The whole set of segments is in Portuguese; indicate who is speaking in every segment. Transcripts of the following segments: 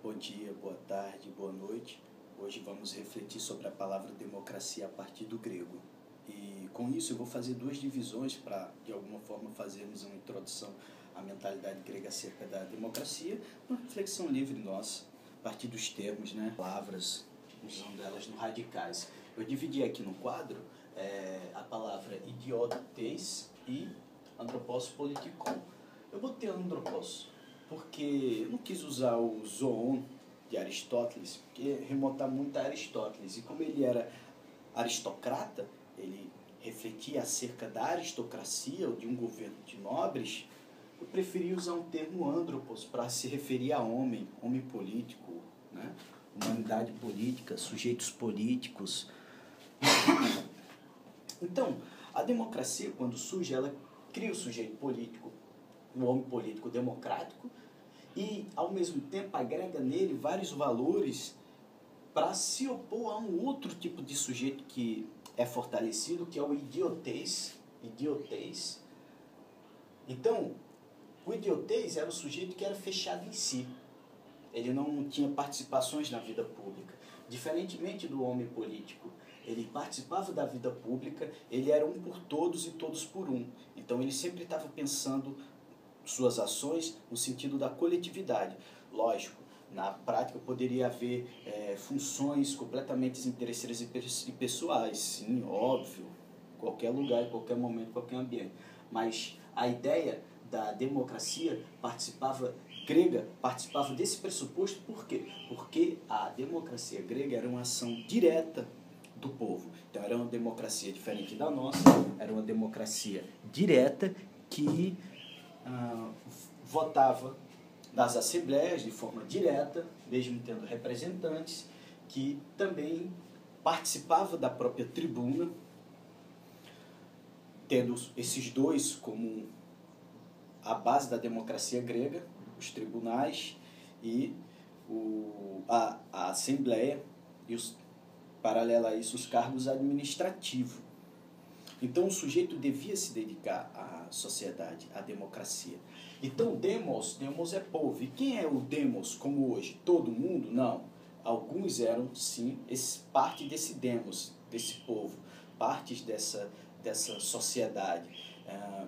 Speaker 1: Bom dia, boa tarde, boa noite. Hoje vamos refletir sobre a palavra democracia a partir do grego. E com isso eu vou fazer duas divisões para, de alguma forma, fazermos uma introdução à mentalidade grega acerca da democracia, uma reflexão livre nossa, a partir dos termos, palavras, usando elas no radicais. Eu dividi aqui no quadro a palavra idiotes e anthropos politikon. Eu botei anthropos porque eu não quis usar o zoon de Aristóteles, porque remonta muito a Aristóteles. E como ele era aristocrata, ele refletia acerca da aristocracia ou de um governo de nobres, eu preferi usar um termo anthropos para se referir a homem político, humanidade política, sujeitos políticos. Então, a democracia, quando surge, ela cria o sujeito político, o homem político democrático, e, ao mesmo tempo, agrega nele vários valores para se opor a um outro tipo de sujeito que é fortalecido, que é o idiotes. Então, o idiotes era o sujeito que era fechado em si. Ele não tinha participações na vida pública. Diferentemente do homem político, ele participava da vida pública, ele era um por todos e todos por um. Então, ele sempre estava pensando suas ações no sentido da coletividade. Lógico, na prática poderia haver funções completamente interesseiras e pessoais, sim, óbvio, qualquer lugar, qualquer momento, qualquer ambiente. Mas a ideia da democracia grega participava desse pressuposto. Por quê? Porque a democracia grega era uma ação direta do povo. Então era uma democracia diferente da nossa, era uma democracia direta que votava nas assembleias de forma direta, mesmo tendo representantes, que também participava da própria tribuna, tendo esses dois como a base da democracia grega, os tribunais e a assembleia, e paralelo a isso, os cargos administrativos. Então o sujeito devia se dedicar à sociedade, à democracia. Então demos é povo. E quem é o demos como hoje? Todo mundo? Não. Alguns eram, sim, parte desse demos, desse povo, partes dessa sociedade.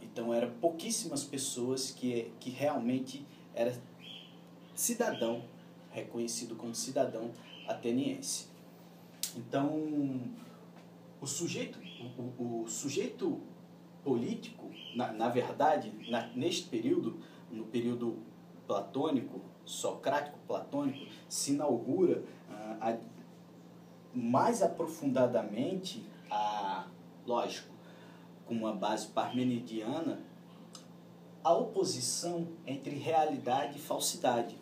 Speaker 1: Então eram pouquíssimas pessoas que realmente era cidadão, reconhecido como cidadão ateniense. Então, o sujeito político, na verdade, neste período, no período platônico, socrático-platônico, se inaugura mais aprofundadamente, lógico, com uma base parmenidiana, a oposição entre realidade e falsidade.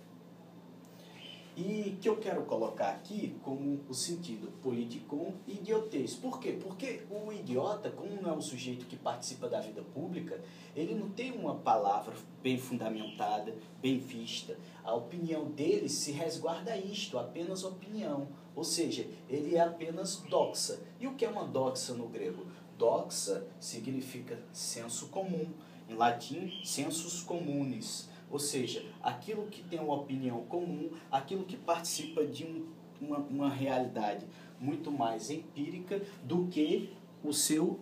Speaker 1: E que eu quero colocar aqui como o sentido politikon e idiotes. Por quê? Porque o idiota, como não é um sujeito que participa da vida pública, ele não tem uma palavra bem fundamentada, bem vista. A opinião dele se resguarda a isto, apenas opinião. Ou seja, ele é apenas doxa. E o que é uma doxa no grego? Doxa significa senso comum. Em latim, sensus communis. Ou seja, aquilo que tem uma opinião comum, aquilo que participa de uma realidade muito mais empírica do que o seu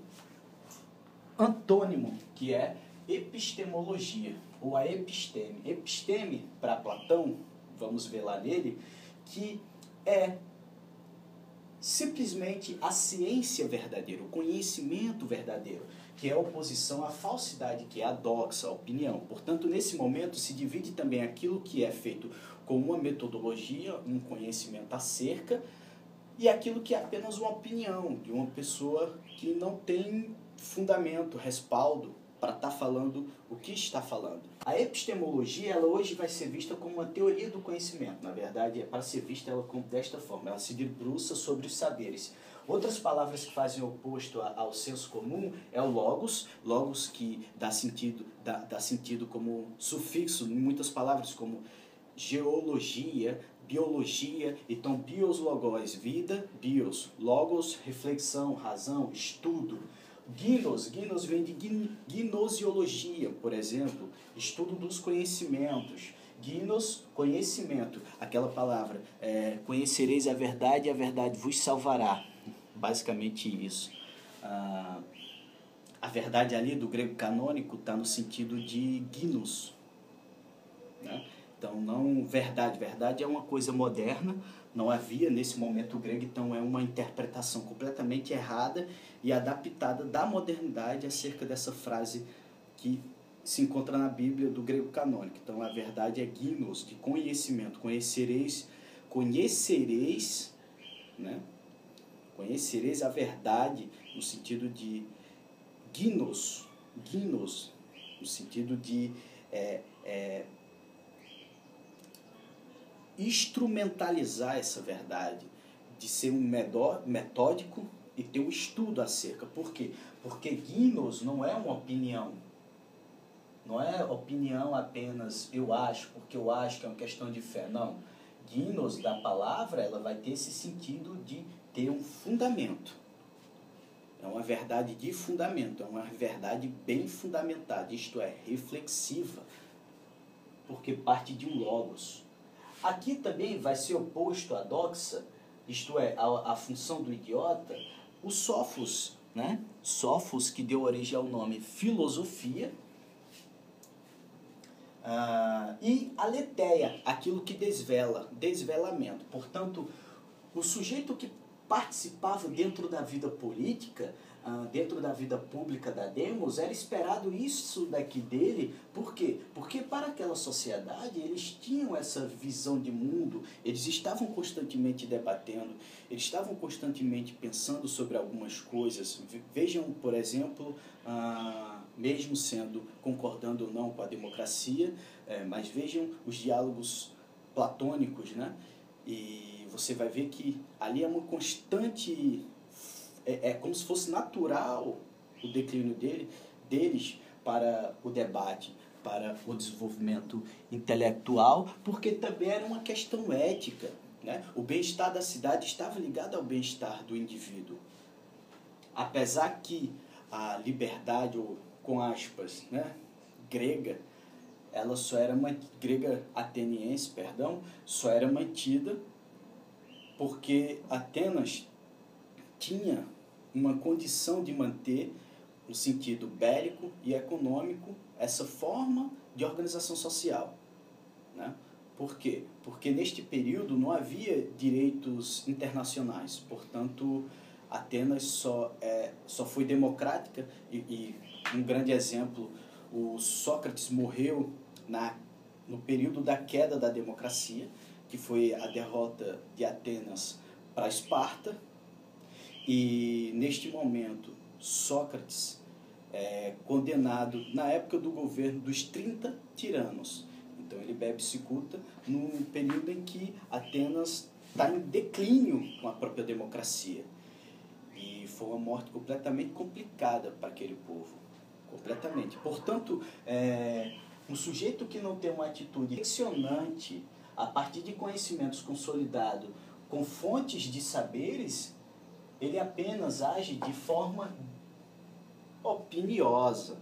Speaker 1: antônimo, que é epistemologia, ou a episteme. Episteme, para Platão, vamos ver lá nele, que é simplesmente a ciência verdadeira, o conhecimento verdadeiro, que é a oposição à falsidade, que é a doxa, a opinião. Portanto, nesse momento se divide também aquilo que é feito com uma metodologia, um conhecimento acerca, e aquilo que é apenas uma opinião de uma pessoa que não tem fundamento, respaldo para estar falando o que está falando. A epistemologia, ela hoje vai ser vista como uma teoria do conhecimento. Na verdade, é para ser vista ela desta forma. Ela se debruça sobre os saberes. Outras palavras que fazem oposto ao senso comum é o logos que dá sentido como sufixo em muitas palavras, como geologia, biologia. Então, bios logos, vida, bios, logos, reflexão, razão, estudo. Gnos vem de gnosiologia, por exemplo, estudo dos conhecimentos. Gnos, conhecimento. Aquela palavra, conhecereis a verdade e a verdade vos salvará. Basicamente isso. A verdade ali do grego canônico está no sentido de gnos, né? Então, não verdade. Verdade é uma coisa moderna, não havia nesse momento grego, então é uma interpretação completamente errada e adaptada da modernidade acerca dessa frase que se encontra na Bíblia do grego canônico. Então, a verdade é gnos, de conhecimento. Conhecereis, né? Conhecereis a verdade no sentido de gnos, no sentido de instrumentalizar essa verdade, de ser um metódico e ter um estudo acerca. Por quê? Porque gnos não é uma opinião. Não é opinião apenas eu acho, porque eu acho que é uma questão de fé. Não. Gnos da palavra, ela vai ter esse sentido de ter um fundamento. É uma verdade de fundamento, é uma verdade bem fundamentada, isto é, reflexiva, porque parte de um logos. Aqui também vai ser oposto à doxa, isto é, a função do idiota, o sofos, né? Sofos, que deu origem ao nome filosofia, e aletheia, aquilo que desvela, desvelamento. Portanto, o sujeito que participava dentro da vida política, dentro da vida pública da Demos, era esperado isso daqui dele. Por quê? Porque para aquela sociedade eles tinham essa visão de mundo, eles estavam constantemente debatendo, eles estavam constantemente pensando sobre algumas coisas. Vejam, por exemplo, mesmo concordando ou não com a democracia, mas vejam os diálogos platônicos, né? E você vai ver que ali é uma constante, como se fosse natural o declínio deles para o debate, para o desenvolvimento intelectual, porque também era uma questão ética, né? O bem-estar da cidade estava ligado ao bem-estar do indivíduo. Apesar que a liberdade, ou com aspas, né, grega, ela só era grega ateniense, só era mantida porque Atenas tinha uma condição de manter, no sentido bélico e econômico, essa forma de organização social, né? Por quê? Porque neste período não havia direitos internacionais, portanto, Atenas só foi democrática, e um grande exemplo, o Sócrates morreu no período da queda da democracia, que foi a derrota de Atenas para Esparta, e neste momento Sócrates é condenado na época do governo dos 30 tiranos. Então ele bebe cicuta num período em que Atenas está em declínio com a própria democracia. E foi uma morte completamente complicada para aquele povo. Completamente. Portanto, um sujeito que não tem uma atitude reflexionante a partir de conhecimentos consolidados com fontes de saberes, ele apenas age de forma opiniosa.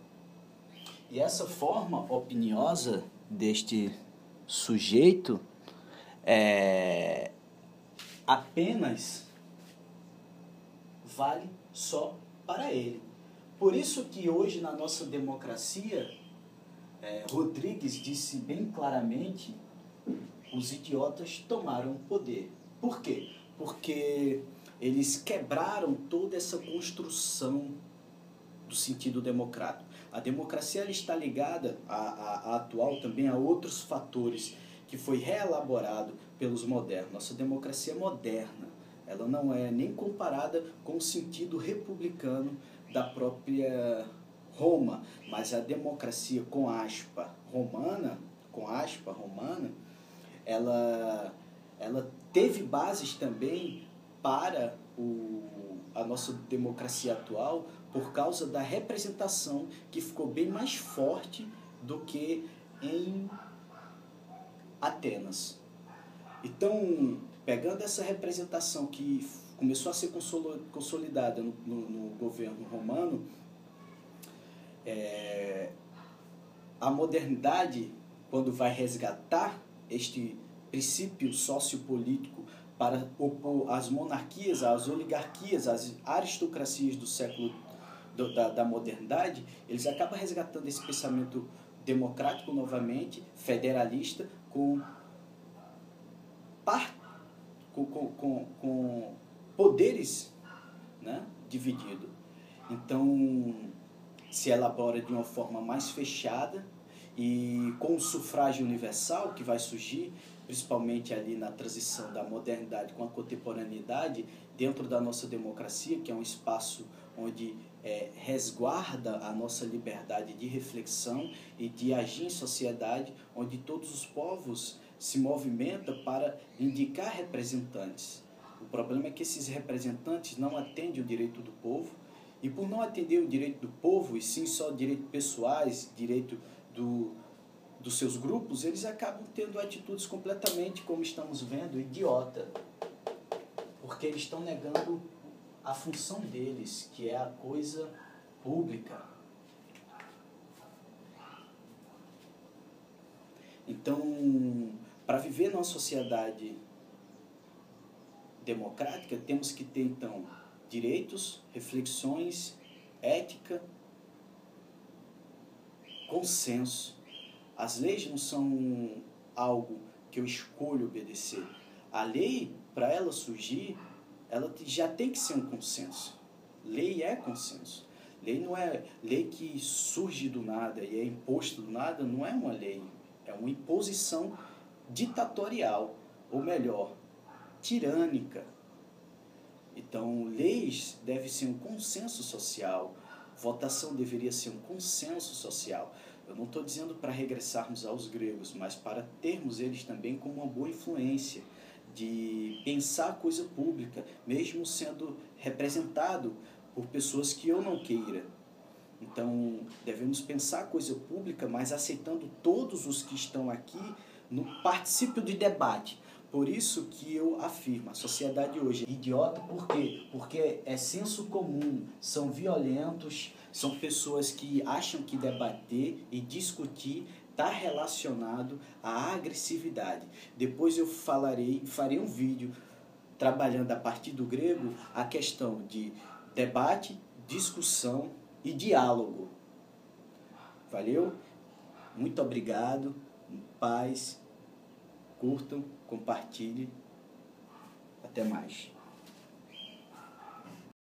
Speaker 1: E essa forma opiniosa deste sujeito apenas vale só para ele. Por isso que hoje na nossa democracia, Rodrigues disse bem claramente, os idiotas tomaram o poder. Por quê? Porque eles quebraram toda essa construção do sentido democrático. A democracia ela está ligada a atual também a outros fatores que foi reelaborado pelos modernos. Nossa democracia é moderna, ela não é nem comparada com o sentido republicano da própria Roma, mas a democracia com aspa romana, ela teve bases também para a nossa democracia atual por causa da representação que ficou bem mais forte do que em Atenas. Então, pegando essa representação que começou a ser consolidada no governo romano, a modernidade quando vai resgatar este princípio sociopolítico para opor as monarquias, as oligarquias, as aristocracias do século da modernidade, eles acabam resgatando esse pensamento democrático novamente, federalista, com poderes, né, divididos. Então, se elabora de uma forma mais fechada e com o sufrágio universal que vai surgir, principalmente ali na transição da modernidade com a contemporaneidade, dentro da nossa democracia, que é um espaço onde resguarda a nossa liberdade de reflexão e de agir em sociedade, onde todos os povos se movimentam para indicar representantes. O problema é que esses representantes não atendem o direito do povo, e por não atender o direito do povo, e sim só direitos pessoais, direito dos seus grupos, eles acabam tendo atitudes completamente, como estamos vendo, idiota. Porque eles estão negando a função deles, que é a coisa pública. Então, para viver numa sociedade democrática, temos que ter, então, direitos, reflexões, ética, consenso. As leis não são algo que eu escolho obedecer. A lei, para ela surgir, ela já tem que ser um consenso. Lei é consenso. Lei não é lei que surge do nada e é imposto do nada, não é uma lei. É uma imposição ditatorial, ou melhor, tirânica. Então, leis devem ser um consenso social, votação deveria ser um consenso social. Eu não estou dizendo para regressarmos aos gregos, mas para termos eles também como uma boa influência de pensar a coisa pública, mesmo sendo representado por pessoas que eu não queira. Então, devemos pensar a coisa pública, mas aceitando todos os que estão aqui no particípio de debate. Por isso que eu afirmo, a sociedade hoje é idiota, por quê? Porque é senso comum, são violentos, são pessoas que acham que debater e discutir está relacionado à agressividade. Depois eu farei um vídeo trabalhando a partir do grego a questão de debate, discussão e diálogo. Valeu? Muito obrigado. Paz. Curtam, compartilhem. Até mais.